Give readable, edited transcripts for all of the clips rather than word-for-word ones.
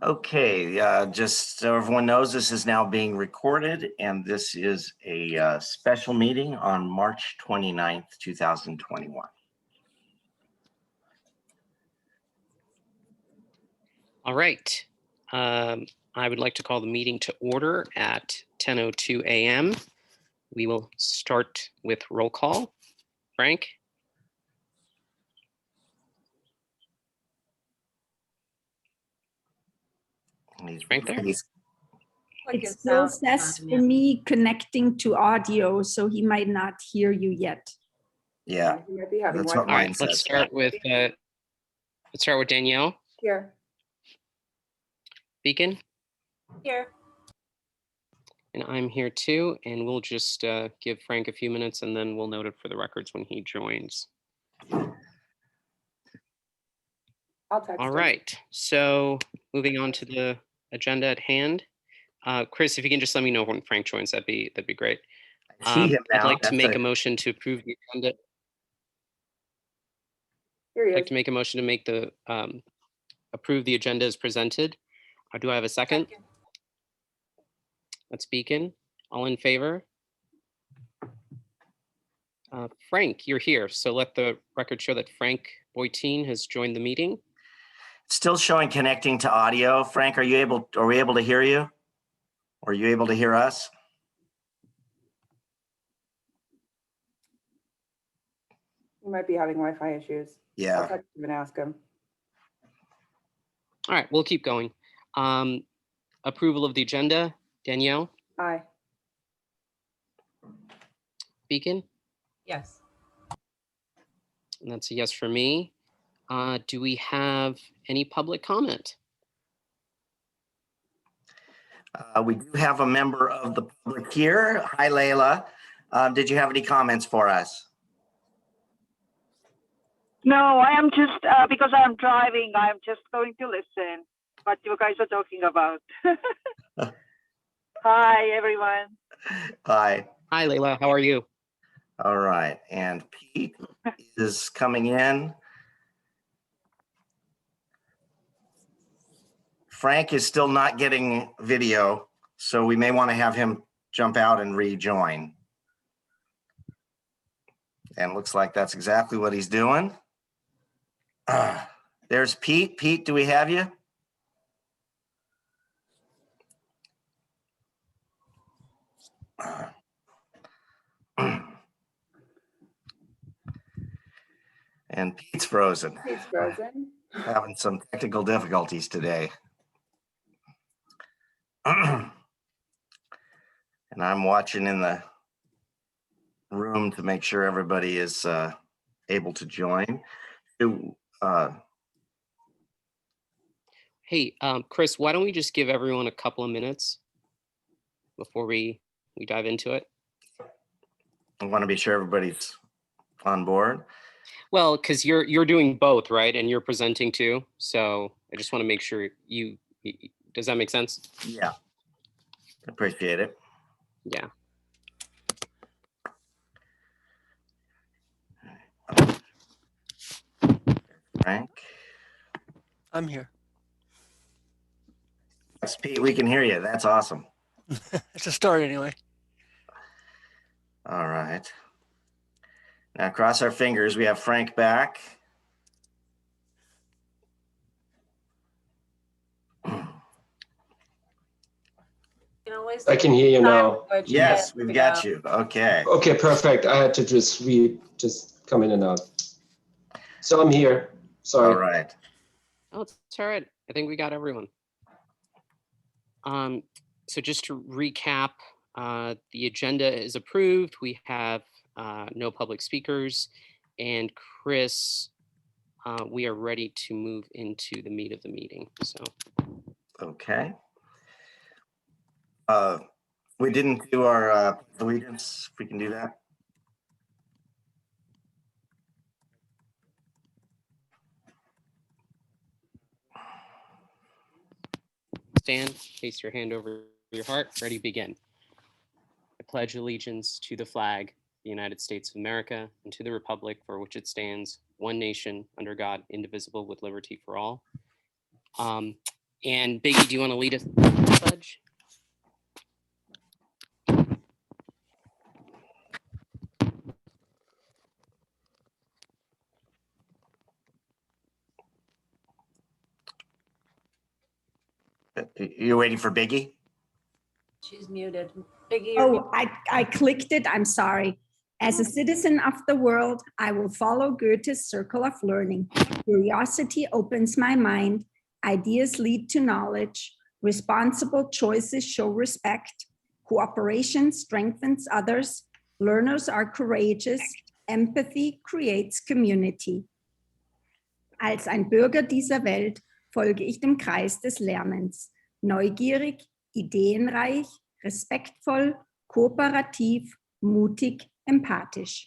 Okay, just so everyone knows, this is now being recorded, and this is a special meeting on March 29th, 2021. All right. I would like to call the meeting to order at 10:02 a.m. We will start with roll call. Frank? Frank there? It still says for me connecting to audio, so he might not hear you yet. Yeah, He might be having that's one. what mine Let's says. start with Danielle. Here. Beacon? Here. And I'm here too, and we'll just give Frank a few minutes and then we'll note it for the records when he joins. I'll text All him. right, so moving on to the agenda at hand. Chris, if you can just let me know when Frank joins, that'd be great. I see him I'd now. like to That's make a motion to approve the agenda. Here he I'd like is. to make a motion to make the approve the agenda as presented. Do I have a second? That's Beacon. All in favor? Frank, you're here, so let the record show that Frank Boitine has joined the meeting. Still showing connecting to audio. Frank, are we able to hear you? Are you able to hear us? He might be having Wi-Fi issues. I'll Yeah. text him and ask him. All right, we'll keep going. Approval of the agenda, Danielle, Aye. Beacon, Yes. and that's a yes for me. Do we have any public comment? We do have a member of the public here. Hi, Layla. Did you have any comments for us? No, I am just, because I'm driving, I'm just going to listen what you guys are talking about. Hi, everyone. Hi. Hi, Layla, how are you? All right, and Pete is coming in. Frank is still not getting video, so we may want to have him jump out and rejoin. And looks like that's exactly what he's doing. There's Pete. Pete, do we have you? And Pete's frozen. He's frozen. Having some technical difficulties today. And I'm watching in the room to make sure everybody is able to join. Hey, Chris, why don't we just give everyone a couple of minutes before we dive into it? I want to be sure everybody's on board. Well, because you're doing both, right? And you're presenting too. So I just want to make sure does that make sense? Yeah, appreciate it. Yeah. Frank. I'm here. Yes, Pete, we can hear you. That's awesome. It's a start anyway. All right. Now cross our fingers. We have Frank back. I can hear you now. Yes, we've got you. Okay. Okay, perfect. I had to just come in and out. So I'm here. Sorry. All right. Oh, it's all right. I think we got everyone. So just to recap, the agenda is approved. We have no public speakers. And Chris, we are ready to move into the meat of the meeting. So. Okay. We didn't do our allegiance. If we can do that. Stand, place your hand over your heart, ready, begin. I pledge allegiance to the flag, the United States of America, and to the republic for which it stands, one nation, under God, indivisible, with liberty for all. And Biggie, do you want to lead us in the pledge? You're waiting for Biggie? She's muted. Biggie, you're Oh, I clicked it. I'm sorry. As a citizen of the world, I will follow Goethe's circle of learning. Curiosity opens my mind. Ideas lead to knowledge. Responsible choices show respect. Cooperation strengthens others. Learners are courageous. Empathy creates community. Als ein Bürger dieser Welt folge ich dem Kreis des Lernens. Neugierig, ideenreich, respektvoll, kooperativ, mutig, empathisch.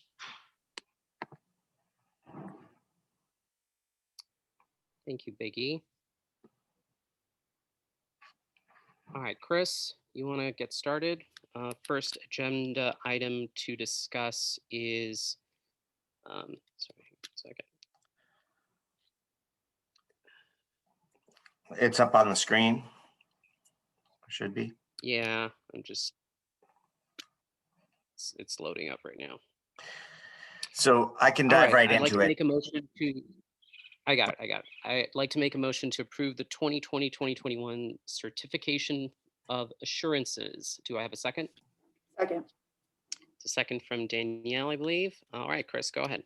Thank you, Biggie. All right, Chris, you want to get started? First agenda item to discuss is, sorry, a second. It's up on the screen. Should be. Yeah, I'm just, it's loading up right now. So I can All dive right I'd like into to it. make a motion to, I got it. I'd like to make a motion to approve the 2020-2021 certification of assurances. Do I have a second? Second. It's a second from Danielle, I believe. All right, Chris, go ahead.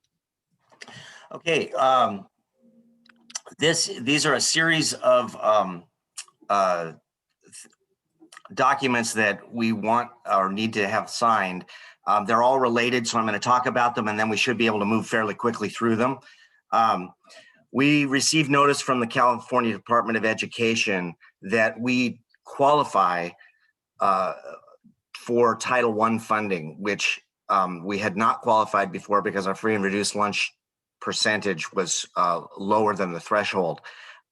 Okay, these are a series of documents that we want or need to have signed. They're all related, so I'm going to talk about them and then we should be able to move fairly quickly through them. We received notice from the California Department of Education that we qualify for Title I funding, which we had not qualified before because our free and reduced lunch percentage was lower than the threshold.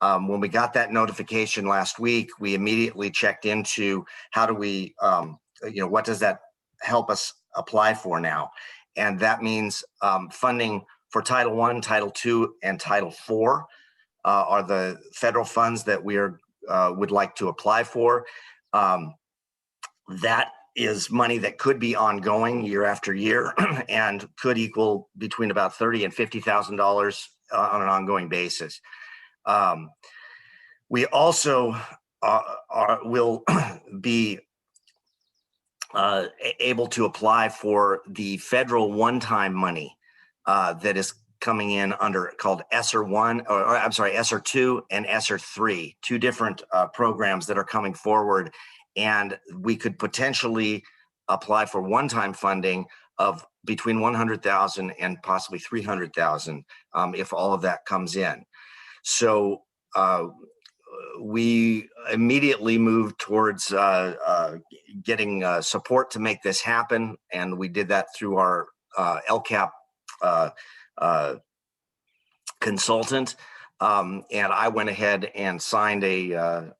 When we got that notification last week, we immediately checked into how do we, what does that help us apply for now? And that means funding for Title I, Title II, and Title IV are the federal funds that we would like to apply for. That is money that could be ongoing year after year and could equal between about $30,000 and $50,000 on an ongoing basis. We also will be able to apply for the federal one-time money that is coming in under called ESSER 1, or I'm sorry, ESSER 2 and ESSER 3, two different programs that are coming forward. And we could potentially apply for one-time funding of between $100,000 and possibly $300,000 if all of that comes in. So we immediately moved towards getting support to make this happen, and we did that through our LCAP consultant. And I went ahead and signed a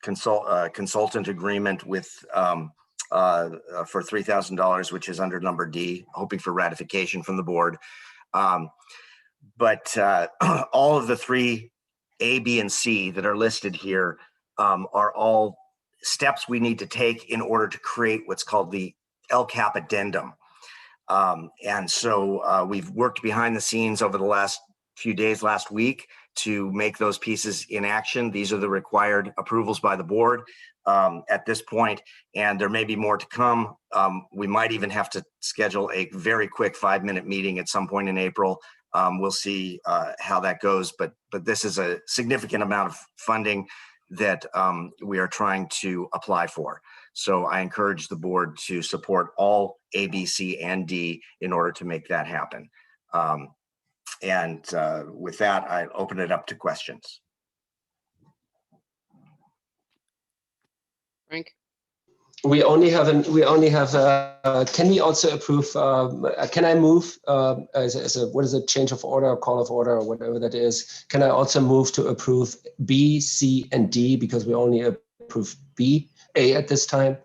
consultant agreement with for $3,000, which is under number D, hoping for ratification from the board. But all of the three, A, B, and C that are listed here are all steps we need to take in order to create what's called the LCAP addendum. And so we've worked behind the scenes over the last few days, last week, to make those pieces in action. These are the required approvals by the board at this point, and there may be more to come. We might even have to schedule a very quick 5-minute meeting at some point in April. We'll see how that goes, but this is a significant amount of funding that we are trying to apply for. So I encourage the board to support all A, B, C, and D in order to make that happen. And with that, I open it up to questions. Frank? We only have, can we also approve, can I move as a, what is it, change of order, call of order, or whatever that is? Can I also move to approve B, C, and D, because we only approve A at this time?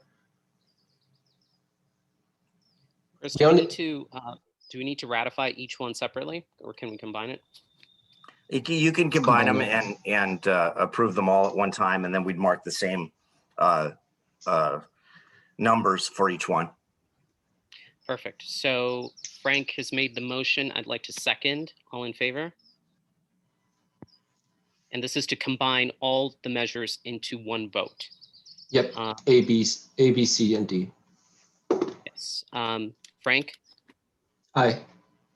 Chris, The do we only- need to, do we need to ratify each one separately, or can we combine it? You can combine them Combine and approve them all at one time, and then we'd mark the same numbers for each one. Perfect. So Frank has made the motion. I'd like to second. All in favor? And this is to combine all the measures into one vote. Yep, Uh, A, B, C, and D. Yes. Frank, Aye.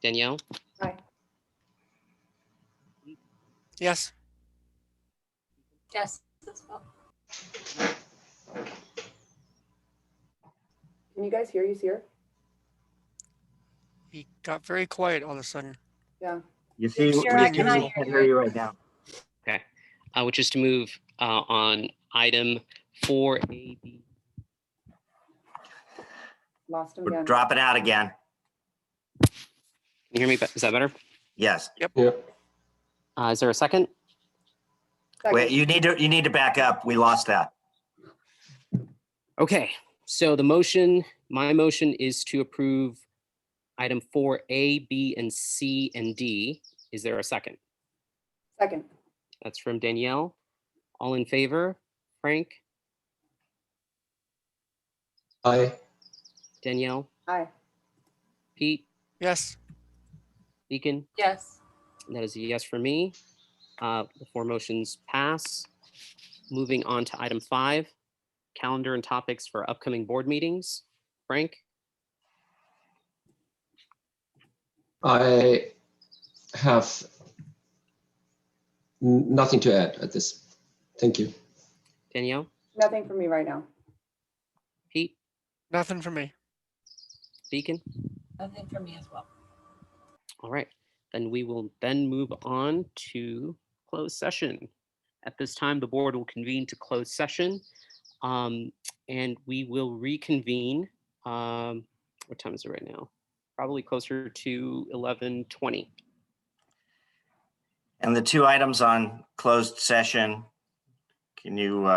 Danielle, Aye. Yes. Yes. as well. Can you guys hear? You see her? He got very quiet all of a sudden. Yeah. You see, Sure, I cannot I can hear you right now. okay. Which is to move on item 4A. Lost him We're again. dropping out again. Can you hear me? Is that better? Yes. Yep. Is there a second? Wait, you need to back up. We lost that. Okay. So my motion is to approve item 4A, B, and C, and D. Is there a second? Second. That's from Danielle. All in favor? Frank, Aye. Danielle, Aye. Pete, Yes. Deacon? Yes. That is a yes for me. The 4 motions pass. Moving on to item 5, calendar and topics for upcoming board meetings. Frank, I have nothing to add at this. Thank you. Danielle, Nothing for me right now. Pete, Nothing for me. Deacon? Nothing for me as well. All right, then we will then move on to closed session. At this time, the board will convene to closed session, and we will reconvene. What time is it right now? Probably closer to 11:20. And the 2 items on closed session, can you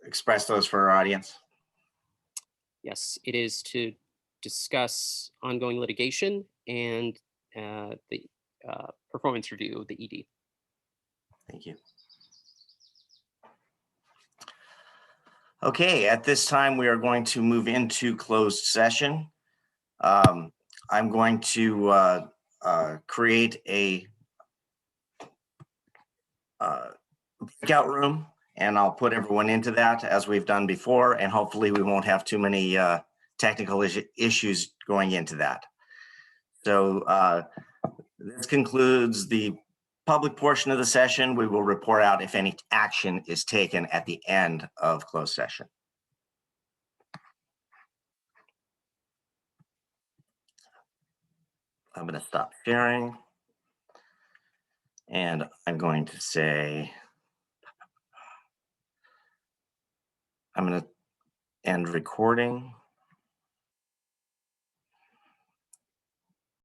express those for our audience? Yes, it is to discuss ongoing litigation and the performance review of the ED. Thank you. Okay, at this time, we are going to move into closed session. I'm going to create a breakout room, and I'll put everyone into that as we've done before, and hopefully we won't have too many technical issues going into that. So this concludes the public portion of the session. We will report out if any action is taken at the end of closed session. I'm going to stop sharing. And I'm going to say, I'm going to end recording.